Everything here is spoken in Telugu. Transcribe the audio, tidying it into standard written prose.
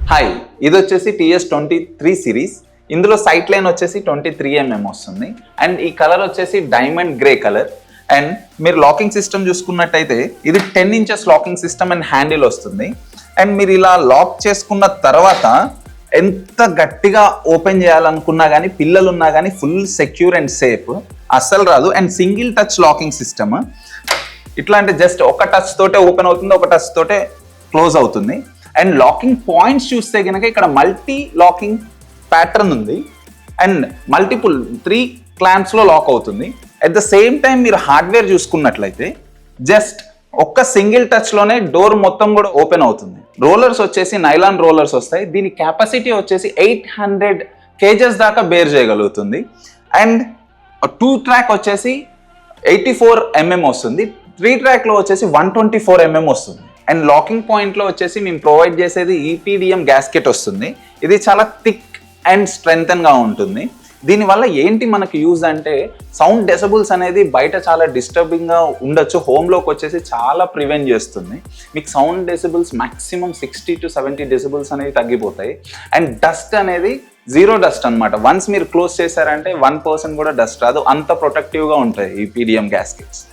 హాయ్, ఇది వచ్చేసి TS23 సిరీస్. ఇందులో సైట్ లైన్ వచ్చేసి 23mm వస్తుంది అండ్ ఈ కలర్ వచ్చేసి డైమండ్ గ్రే కలర్. అండ్ మీరు లాకింగ్ సిస్టమ్ చూసుకున్నట్టయితే ఇది 10 inches locking system and handle వస్తుంది. అండ్ మీరు ఇలా లాక్ చేసుకున్న తర్వాత ఎంత గట్టిగా ఓపెన్ చేయాలనుకున్నా కానీ పిల్లలు ఉన్నా కానీ ఫుల్ సెక్యూర్ అండ్ సేఫ్, అస్సలు రాదు. And single touch locking system. ఇట్లా అంటే జస్ట్ ఒక టచ్ తోటే ఓపెన్ అవుతుంది, ఒక టచ్ తోటే క్లోజ్ అవుతుంది. అండ్ లాకింగ్ పాయింట్స్ చూస్తే కనుక ఇక్కడ మల్టీ లాకింగ్ ప్యాటర్న్ ఉంది అండ్ మల్టిపుల్ 3 క్లాంప్స్లో లాక్ అవుతుంది. అట్ ద సేమ్ టైం మీరు హార్డ్వేర్ చూసుకున్నట్లయితే జస్ట్ ఒక్క సింగిల్ టచ్లోనే డోర్ మొత్తం కూడా ఓపెన్ అవుతుంది. రోలర్స్ వచ్చేసి నైలాన్ రోలర్స్ వస్తాయి. దీని కెపాసిటీ వచ్చేసి 800 kgs దాకా బేర్ చేయగలుగుతుంది. అండ్ 2 track వచ్చేసి 84mm వస్తుంది, 3 trackలో వచ్చేసి 124mm వస్తుంది. అండ్ లాకింగ్ పాయింట్లో వచ్చేసి మేము ప్రొవైడ్ చేసేది EPDM గ్యాస్కెట్ వస్తుంది. ఇది చాలా థిక్ అండ్ స్ట్రెంగ్తన్గా ఉంటుంది. దీనివల్ల ఏంటి మనకి యూజ్ అంటే సౌండ్ డెసిబుల్స్ అనేది బయట చాలా డిస్టర్బింగ్గా ఉండొచ్చు, హోమ్లోకి వచ్చేసి చాలా ప్రివెంట్ చేస్తుంది. మీకు sound decibels maximum 60 to 70 decibels అనేవి తగ్గిపోతాయి. అండ్ డస్ట్ అనేది 0 డస్ట్ అనమాట. వన్స్ మీరు క్లోజ్ చేశారంటే 1% కూడా డస్ట్ రాదు, అంత ప్రొటెక్టివ్గా ఉంటాయి ఈ EPDM గ్యాస్కెట్స్.